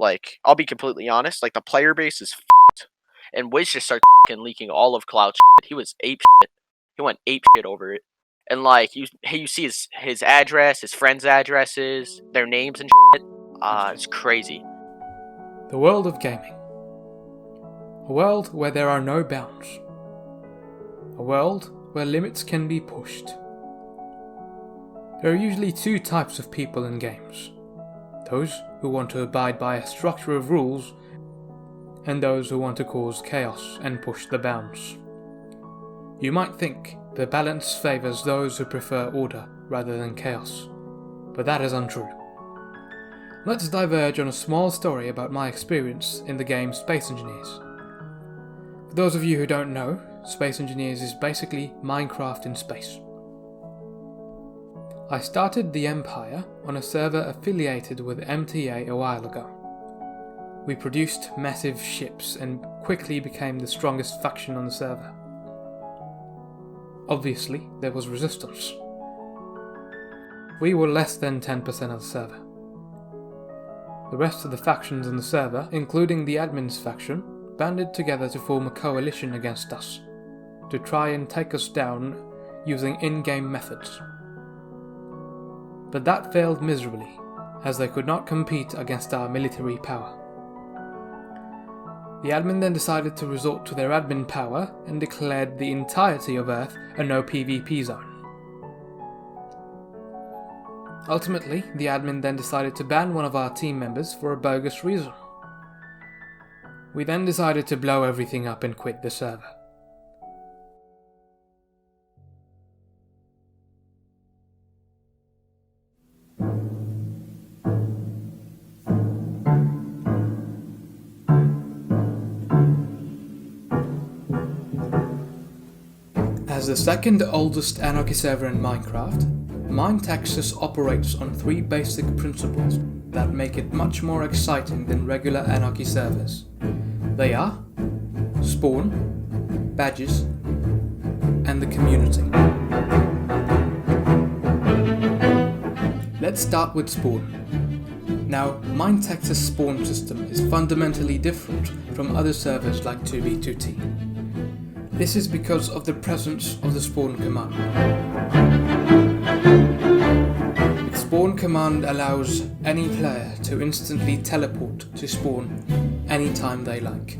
Like, I'll be completely honest, like, the player base is and Wiz just started leaking all of Cloud shit. He was ape shit. He went ape shit over it. And like you see his address, his friends' addresses, their names and shit. It's crazy. The world of gaming. A world where there are no bounds. A world where limits can be pushed. There are usually two types of people in games. Those who want to abide by a structure of rules, and those who want to cause chaos and push the bounds. You might think the balance favours those who prefer order rather than chaos, but that is untrue. Let's diverge on a small story about my experience in the game Space Engineers. For those of you who don't know, Space Engineers is basically Minecraft in space. I started the Empire on a server affiliated with MTA a while ago. We produced massive ships and quickly became the strongest faction on the server. Obviously, there was resistance. We were less than 10% of the server. The rest of the factions on the server, including the admin's faction, banded together to form a coalition against us, to try and take us down using in-game methods. But that failed miserably, as they could not compete against our military power. The admin then decided to resort to their admin power and declared the entirety of Earth a no PvP zone. Ultimately, the admin then decided to ban one of our team members for a bogus reason. We then decided to blow everything up and quit the server. As the second oldest anarchy server in Minecraft, Minetexas operates on three basic principles that make it much more exciting than regular anarchy servers. They are spawn, badges, and the community. Let's start with spawn. Now, Minetexas' spawn system is fundamentally different from other servers like 2b2t. This is because of the presence of the spawn command. The spawn command allows any player to instantly teleport to spawn anytime they like.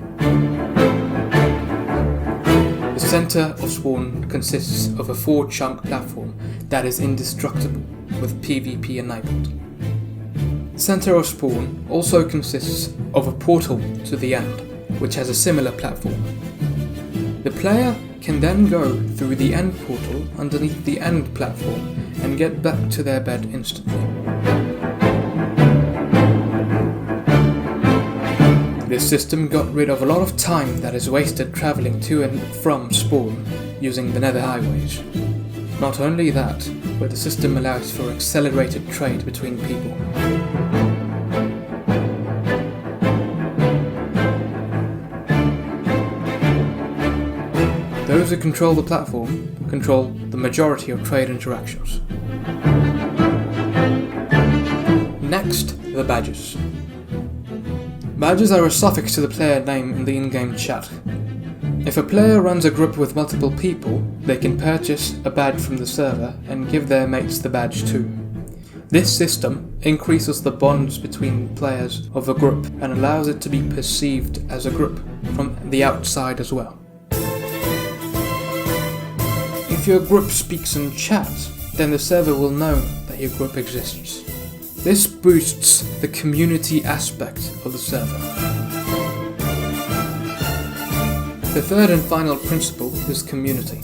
The center of spawn consists of a 4-chunk platform that is indestructible with PvP enabled. Center of spawn also consists of a portal to the end, which has a similar platform. The player can then go through the end portal underneath the end platform and get back to their bed instantly. This system got rid of a lot of time that is wasted travelling to and from spawn using the nether highways. Not only that, but the system allows for accelerated trade between people. Those who control the platform control the majority of trade interactions. Next, the badges. Badges are a suffix to the player name in the in-game chat. If a player runs a group with multiple people, they can purchase a badge from the server and give their mates the badge too. This system increases the bonds between players of a group and allows it to be perceived as a group from the outside as well. If your group speaks in chat, then the server will know that your group exists. This boosts the community aspect of the server. The third and final principle is community.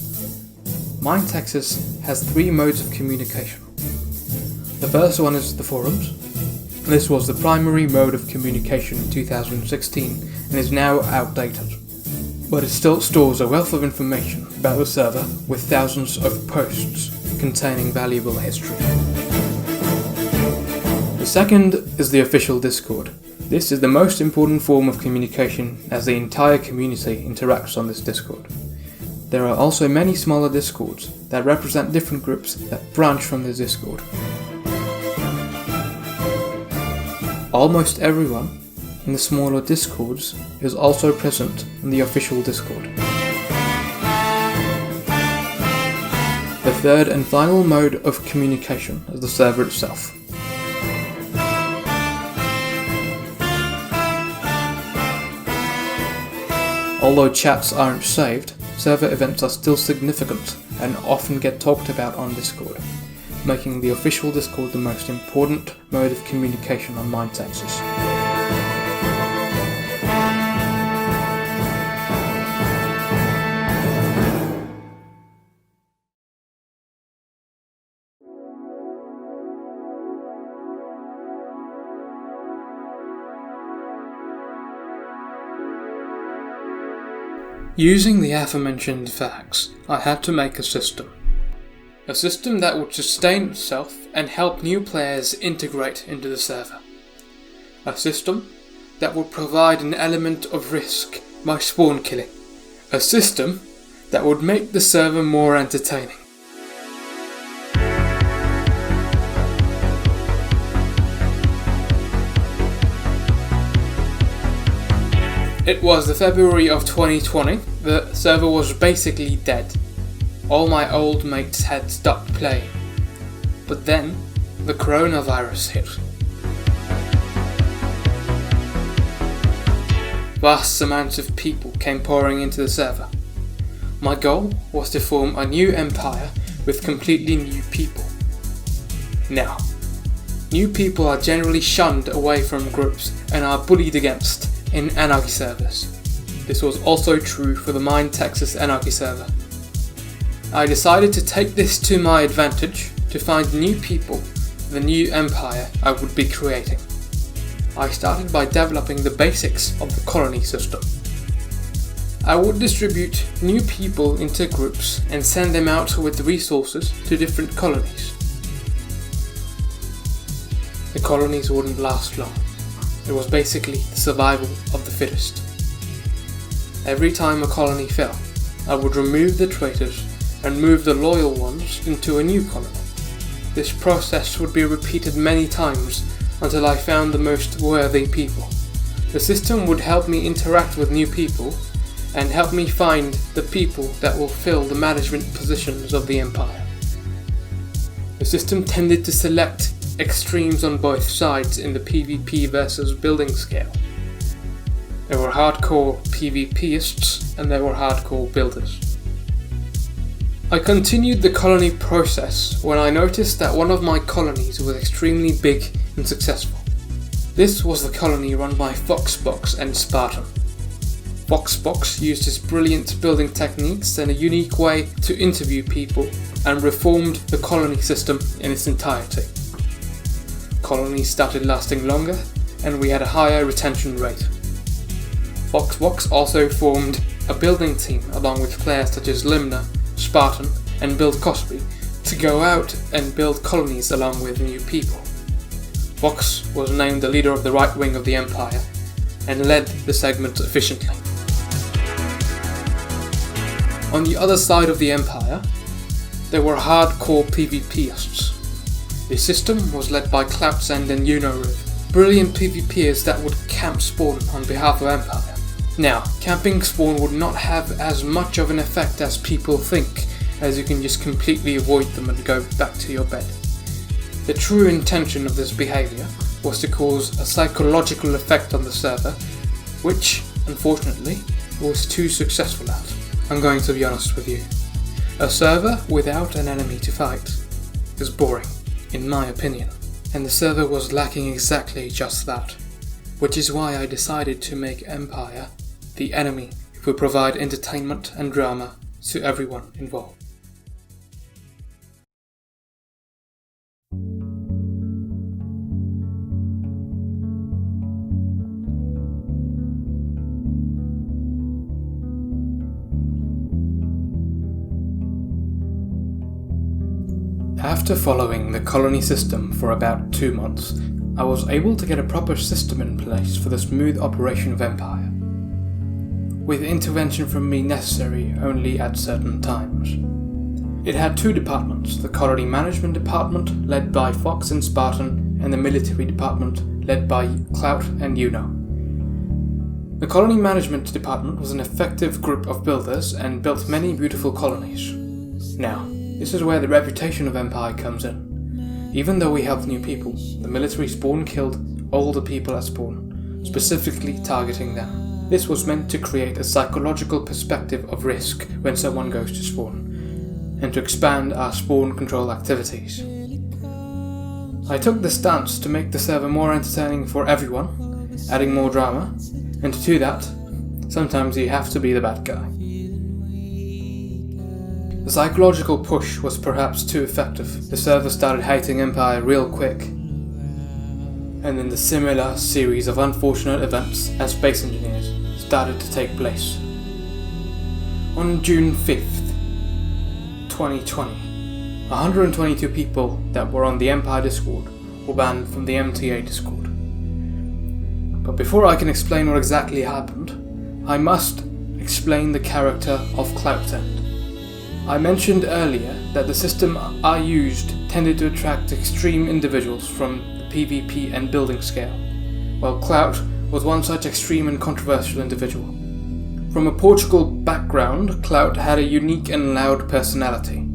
Minetexas has 3 modes of communication. The first one is the forums. This was the primary mode of communication in 2016 and is now outdated. But it still stores a wealth of information about the server with thousands of posts containing valuable history. The second is the official Discord. This is the most important form of communication as the entire community interacts on this Discord. There are also many smaller Discords that represent different groups that branch from the Discord. Almost everyone in the smaller discords is also present in the official Discord. The third and final mode of communication is the server itself. Although chats aren't saved, server events are still significant and often get talked about on Discord, making the official Discord the most important mode of communication on Minetexas. Using the aforementioned facts, I had to make a system. A system that would sustain itself and help new players integrate into the server. A system that would provide an element of risk by spawn killing. A system that would make the server more entertaining. It was the February of 2020, the server was basically dead. All my old mates had stopped playing. But then, the coronavirus hit. Vast amounts of people came pouring into the server. My goal was to form a new empire with completely new people. Now, new people are generally shunned away from groups and are bullied against in anarchy servers. This was also true for the Minetexas Anarchy Server. I decided to take this to my advantage to find new people for the new empire I would be creating. I started by developing the basics of the colony system. I would distribute new people into groups and send them out with resources to different colonies. The colonies wouldn't last long. It was basically the survival of the fittest. Every time a colony fell, I would remove the traitors and move the loyal ones into a new colony. This process would be repeated many times until I found the most worthy people. The system would help me interact with new people and help me find the people that will fill the management positions of the empire. The system tended to select extremes on both sides in the PvP versus building scale. There were hardcore PvPists and there were hardcore builders. I continued the colony process when I noticed that one of my colonies was extremely big and successful. This was the colony run by Foxbox and Spartan. Foxbox used his brilliant building techniques and a unique way to interview people and reformed the colony system in its entirety. Colonies started lasting longer and we had a higher retention rate. Foxbox also formed a building team along with players such as Limna, Spartan and Build Cosby to go out and build colonies along with new people. Fox was named the leader of the right wing of the empire and led the segment efficiently. On the other side of the empire, there were hardcore PvPists. The system was led by Cloutsend and Yuno, brilliant PvPers that would camp spawn on behalf of Empire. Now, camping spawn would not have as much of an effect as people think, as you can just completely avoid them and go back to your bed. The true intention of this behaviour was to cause a psychological effect on the server, which, unfortunately, was too successful at. I'm going to be honest with you. A server without an enemy to fight is boring, in my opinion, and the server was lacking exactly just that, which is why I decided to make Empire the enemy who would provide entertainment and drama to everyone involved. After following the colony system for about 2 months, I was able to get a proper system in place for the smooth operation of Empire, with intervention from me necessary only at certain times. It had 2 departments, the colony management department led by Fox and Spartan, and the military department led by Clout and Yuno. The colony management department was an effective group of builders and built many beautiful colonies. Now, this is where the reputation of Empire comes in. Even though we helped new people, the military spawn killed older people at spawn, specifically targeting them. This was meant to create a psychological perspective of risk when someone goes to spawn, and to expand our spawn control activities. I took the stance to make the server more entertaining for everyone, adding more drama, and to do that, sometimes you have to be the bad guy. The psychological push was perhaps too effective. The server started hating Empire real quick, and then the similar series of unfortunate events as space engineers started to take place. On June 5th, 2020, 122 people that were on the Empire Discord were banned from the MTA Discord. But before I can explain what exactly happened, I must explain the character of Cloutsend. I mentioned earlier that the system I used tended to attract extreme individuals from the PvP and building scale, while Clout was one such extreme and controversial individual. From a Portugal background, Clout had a unique and loud personality.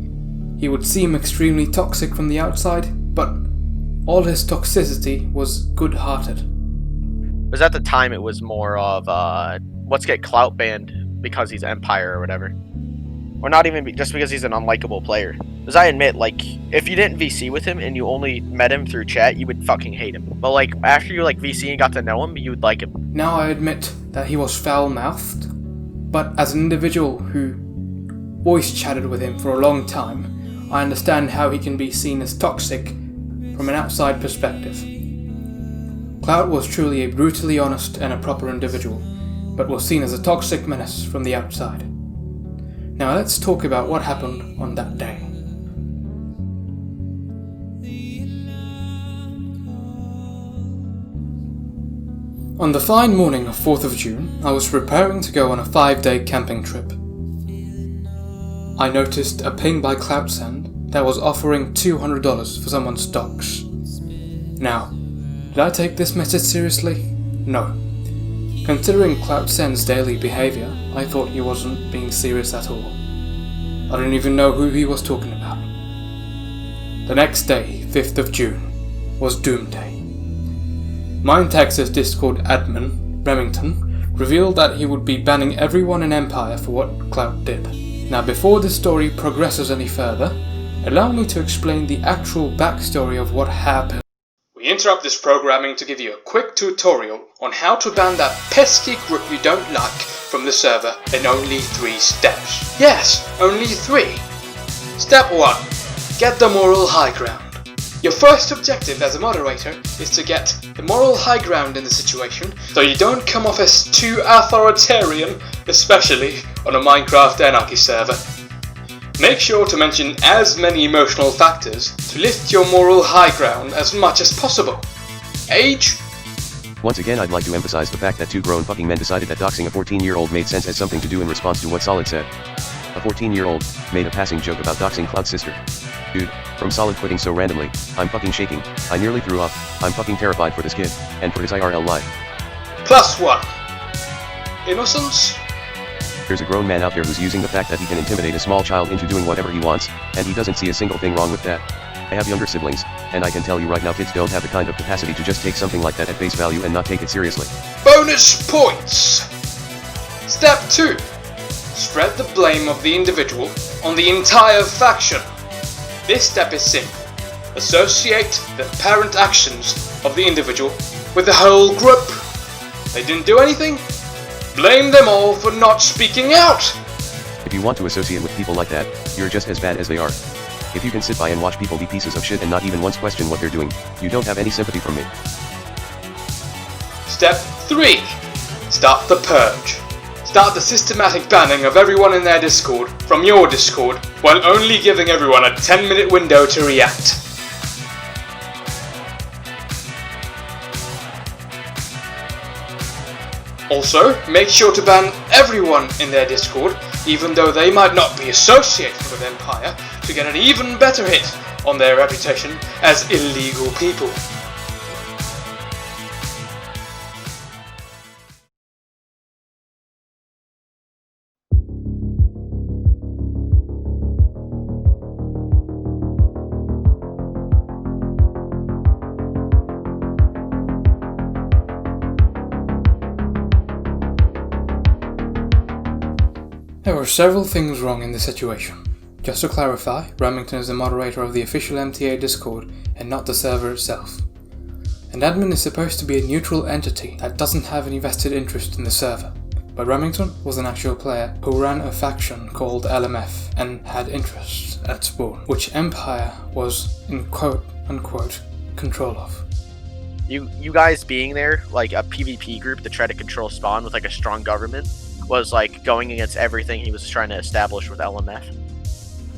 He would seem extremely toxic from the outside, but all his toxicity was good-hearted. Was at the time it was more of let's get Clout banned because he's Empire or whatever. Or not even just because he's an unlikable player. Because I admit, like, if you didn't VC with him and you only met him through chat, you would fucking hate him. But like, after you like VC and got to know him, you would like him. Now I admit that he was foul-mouthed, but as an individual who voice chatted with him for a long time, I understand how he can be seen as toxic from an outside perspective. Clout was truly a brutally honest and a proper individual, but was seen as a toxic menace from the outside. Now let's talk about what happened on that day. On the fine morning of 4th of June, I was preparing to go on a 5-day camping trip. I noticed a ping by Cloutsend that was offering $200 for someone's stocks. Now, did I take this message seriously? No. Considering Cloutsend's daily behaviour, I thought he wasn't being serious at all. I didn't even know who he was talking about. The next day, 5th of June, was Doom Day. Minetexas Discord admin, Remington, revealed that he would be banning everyone in Empire for what Clout did. Now before this story progresses any further, allow me to explain the actual backstory of what happened. We interrupt this programming to give you a quick tutorial on how to ban that pesky group you don't like from the server in only 3 steps. Yes, only 3. Step 1. Get the moral high ground. Your first objective as a moderator is to get the moral high ground in the situation so you don't come off as too authoritarian, especially on a Minecraft Anarchy server. Make sure to mention as many emotional factors to lift your moral high ground as much as possible. Age? Once again, I'd like to emphasize the fact that 2 grown fucking men decided that doxing a 14-year-old made sense as something to do in response to what Solid said. A 14-year-old made a passing joke about doxing Clout's sister. Dude, from Solid quitting so randomly, I'm fucking shaking, I nearly threw up, I'm fucking terrified for this kid, and for his IRL life. +1. Innocence? There's a grown man out there who's using the fact that he can intimidate a small child into doing whatever he wants, and he doesn't see a single thing wrong with that. I have younger siblings, and I can tell you right now kids don't have the kind of capacity to just take something like that at face value and not take it seriously. Bonus points! Step 2. Spread the blame of the individual on the entire faction. This step is simple. Associate the apparent actions of the individual with the whole group. They didn't do anything? Blame them all for not speaking out! If you want to associate with people like that, you're just as bad as they are. If you can sit by and watch people be pieces of shit and not even once question what they're doing, you don't have any sympathy from me. Step 3. Start the purge. Start the systematic banning of everyone in their Discord from your Discord, while only giving everyone a 10-minute window to react. Also, make sure to ban everyone in their Discord, even though they might not be associated with Empire, to get an even better hit on their reputation as illegal people. There were several things wrong in this situation. Just to clarify, Remington is the moderator of the official MTA Discord and not the server itself. An admin is supposed to be a neutral entity that doesn't have any vested interest in the server, but Remington was an actual player who ran a faction called LMF and had interests at spawn, which Empire was in quote-unquote control of. You guys being there, like a PvP group to try to control spawn with like a strong government, was like going against everything he was trying to establish with LMF.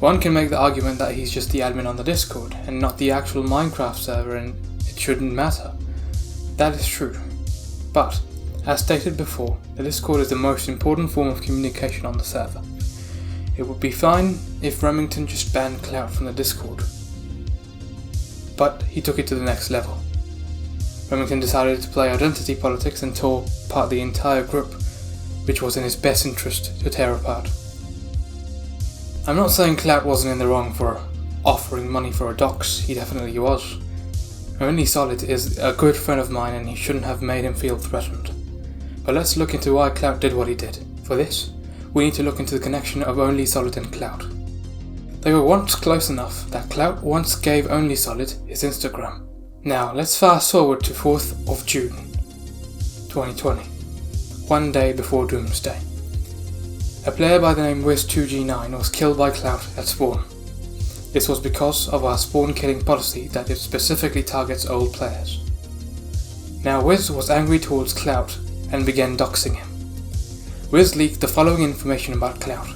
One can make the argument that he's just the admin on the Discord and not the actual Minecraft server, and it shouldn't matter. That is true. But, as stated before, the Discord is the most important form of communication on the server. It would be fine if Remington just banned Clout from the Discord. But he took it to the next level. Remington decided to play identity politics and tore apart the entire group, which was in his best interest to tear apart. I'm not saying Clout wasn't in the wrong for offering money for a dox, he definitely was. OnlySolid is a good friend of mine and he shouldn't have made him feel threatened. But let's look into why Clout did what he did. For this, we need to look into the connection of OnlySolid and Clout. They were once close enough that Clout once gave OnlySolid his Instagram. Now, let's fast forward to 4th of June, 2020, one day before Doomsday. A player by the name Wiz2G9 was killed by Clout at spawn. This was because of our spawn killing policy that it specifically targets old players. Now Wiz was angry towards Clout and began doxing him. Wiz leaked the following information about Clout.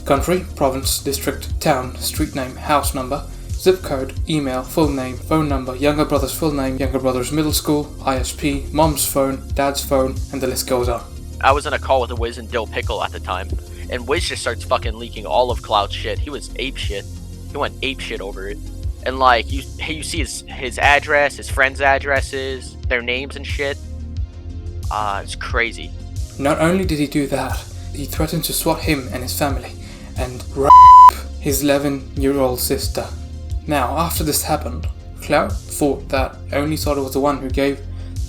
Country, province, district, town, street name, house number, zip code, email, full name, phone number, younger brother's full name, younger brother's middle school, ISP, mom's phone, dad's phone, and the list goes on. I was in a call with Wiz and Dill Pickle at the time, and Wiz just starts fucking leaking all of Clout's shit. He was ape shit. He went ape shit over it. And like, you see his address, his friends' addresses, their names and shit. It's crazy. Not only did he do that, he threatened to swat him and his family, and rape his 11-year-old sister. Now, after this happened, Clout thought that OnlySolid was the one who gave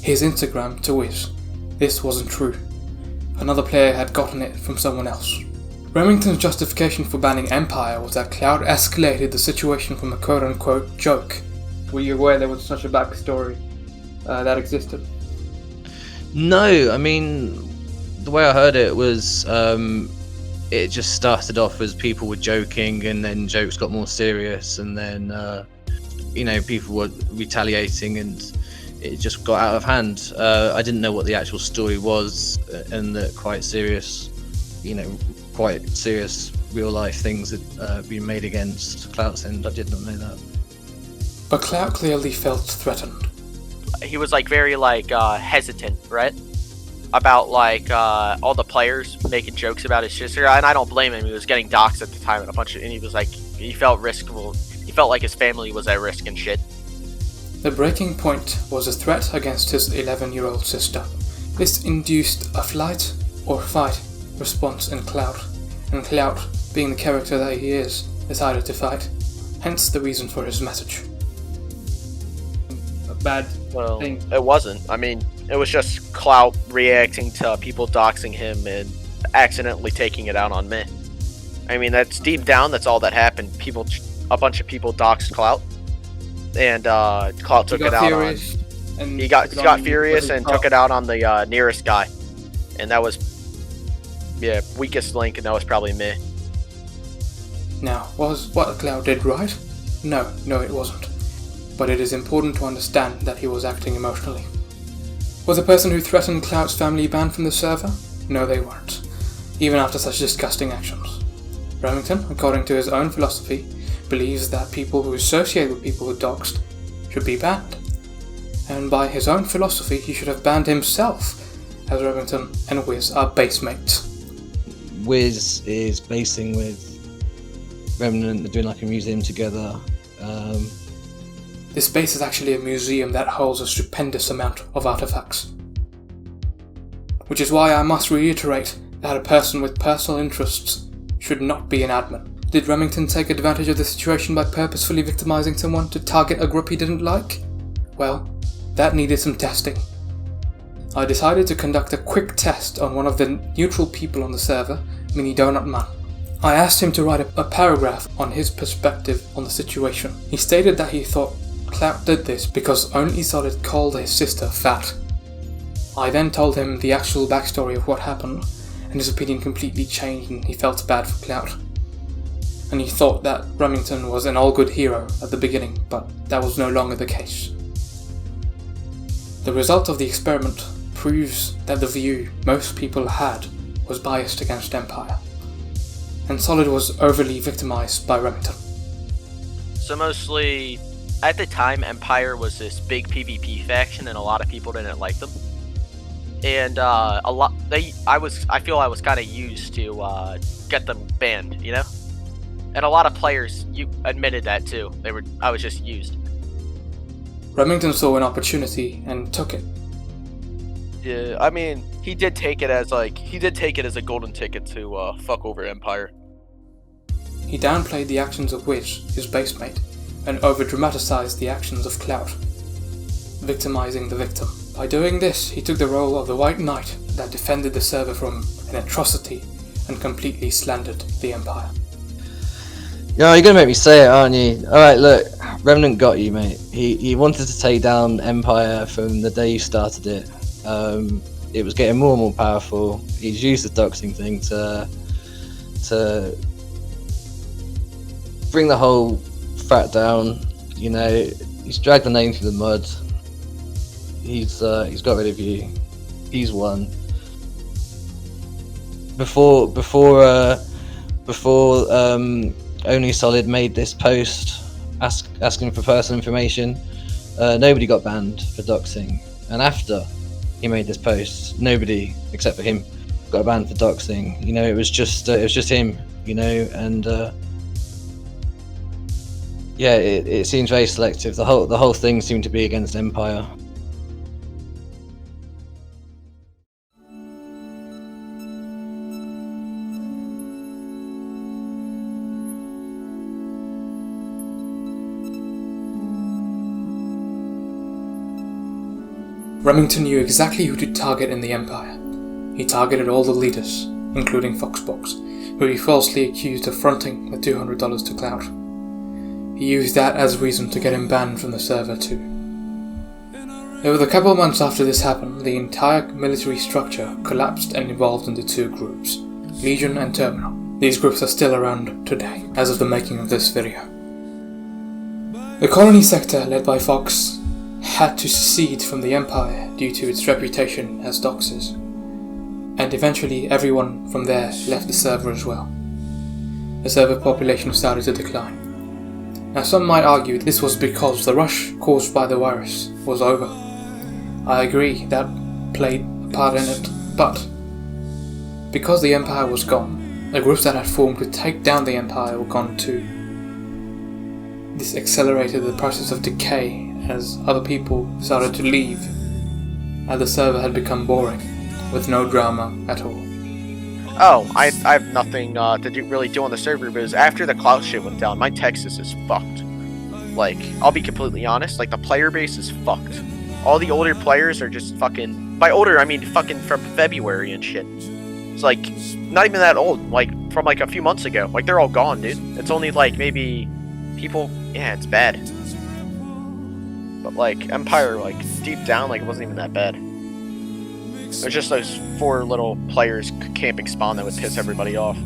his Instagram to Wiz. This wasn't true. Another player had gotten it from someone else. Remington's justification for banning Empire was that Clout escalated the situation from a quote-unquote joke. Were you aware there was such a backstory that existed? No, I mean, the way I heard it was it just started off as people were joking, and then jokes got more serious, and then people were retaliating, and it just got out of hand. I didn't know what the actual story was, and that quite serious real life things had been made against Cloutsend. I did not know that. But Clout clearly felt threatened. He was like very hesitant, right? About all the players making jokes about his sister, and I don't blame him. He was getting doxxed at the time, and he was like, he felt riskable. He felt like his family was at risk and shit. The breaking point was a threat against his 11-year-old sister. This induced a flight or fight response in Clout, and Clout, being the character that he is, decided to fight, hence the reason for his message. A bad thing. It wasn't. I mean, it was just Clout reacting to people doxing him and accidentally taking it out on me. I mean, that's deep down, that's all that happened. A bunch of people doxed Clout, and Clout took it out on. He got furious and took it out on the nearest guy, and that was weakest link, and that was probably me. Now, was what Clout did right? No, it wasn't. But it is important to understand that he was acting emotionally. Was the person who threatened Clout's family banned from the server? No, they weren't, even after such disgusting actions. Remington, according to his own philosophy, believes that people who associate with people who doxed should be banned. And by his own philosophy, he should have banned himself, as Remington and Wiz are base mates. Wiz is basing with Remnant, they're doing like a museum together. This base is actually a museum that holds a stupendous amount of artifacts. Which is why I must reiterate that a person with personal interests should not be an admin. Did Remington take advantage of the situation by purposefully victimizing someone to target a group he didn't like? Well, that needed some testing. I decided to conduct a quick test on one of the neutral people on the server, Minidonutman. I asked him to write a paragraph on his perspective on the situation. He stated that he thought Clout did this because OnlySolid called his sister fat. I then told him the actual backstory of what happened, and his opinion completely changed and he felt bad for Clout. And he thought that Remington was an all-good hero at the beginning, but that was no longer the case. The result of the experiment proves that the view most people had was biased against Empire, and Solid was overly victimized by Remington. So mostly, at the time, Empire was this big PvP faction, and a lot of people didn't like them. And I feel I was kind of used to get them banned, you know. And a lot of players admitted that too. I was just used. Remington saw an opportunity and took it. Yeah, I mean, he did take it as a golden ticket to fuck over Empire. He downplayed the actions of Wiz, his basemate, and over-dramatized the actions of Clout, victimizing the victim. By doing this, he took the role of the White Knight that defended the server from an atrocity and completely slandered the Empire. Yeah, you're gonna make me say it, aren't you? Alright, look, Remnant got you, mate. He wanted to take down Empire from the day you started it. It was getting more and more powerful. He's used the doxing thing to bring the whole frat down. You know, he's dragged the name through the mud. He's got rid of you. He's won. Before OnlySolid made this post asking for personal information, nobody got banned for doxing, and after he made this post, nobody except for him got banned for doxing. You know, it was just him. You know, and yeah, it seems very selective. The whole thing seemed to be against Empire. Remington knew exactly who to target in the Empire. He targeted all the leaders, including Foxbox, who he falsely accused of fronting the $200 to Clout. He used that as reason to get him banned from the server too. Over the couple months after this happened, the entire military structure collapsed and evolved into two groups, Legion and Terminal. These groups are still around today, as of the making of this video. The colony sector, led by Fox, had to secede from the Empire due to its reputation as doxers, and eventually everyone from there left the server as well. The server population started to decline. Now some might argue this was because the rush caused by the virus was over. I agree, that played part in it, but because the Empire was gone, the groups that had formed to take down the Empire were gone too. This accelerated the process of decay as other people started to leave, and the server had become boring, with no drama at all. Oh, I have nothing to really do on the server, because after the cloud shit went down, Minetexas is fucked. Like, I'll be completely honest, like, the player base is fucked. All the older players are just fucking... By older, I mean fucking from February and shit. It's like, not even that old, like, from like a few months ago. Like, they're all gone, dude. It's only like, maybe... People... Yeah, it's bad. But like, Empire, like, deep down, like, it wasn't even that bad. It was just those 4 little players camping spawn that would piss everybody off.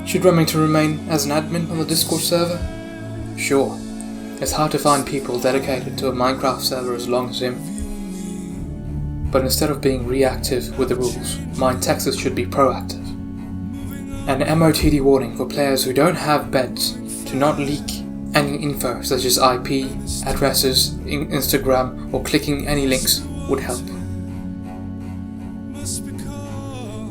Should Remington remain as an admin on the Discord server? Sure. It's hard to find people dedicated to a Minecraft server as long as him. But instead of being reactive with the rules, Minetexas should be proactive. An MOTD warning for players who don't have beds to not leak any info such as IP, addresses, Instagram, or clicking any links would help.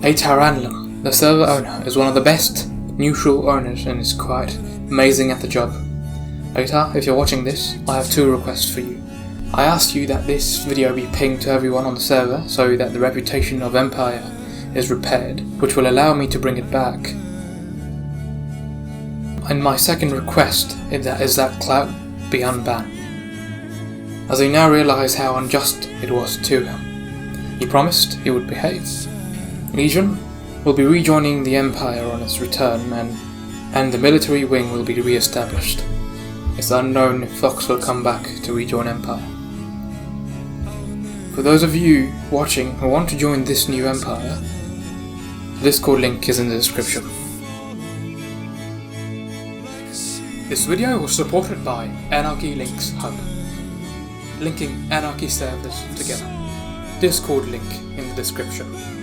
Ataranlen, the server owner, is one of the best neutral owners and is quite amazing at the job. Ata, if you're watching this, I have 2 requests for you. I asked you that this video be pinged to everyone on the server so that the reputation of Empire is repaired, which will allow me to bring it back. And my second request is that Clout be unbanned. as he now realised how unjust it was to him. He promised he would behave. Legion will be rejoining the Empire on its return, and the military wing will be re-established. It's unknown if Fox will come back to rejoin Empire. For those of you watching who want to join this new Empire, the Discord link is in the description. This video was supported by Anarchy Links Hub, linking Anarchy servers together. Discord link in the description.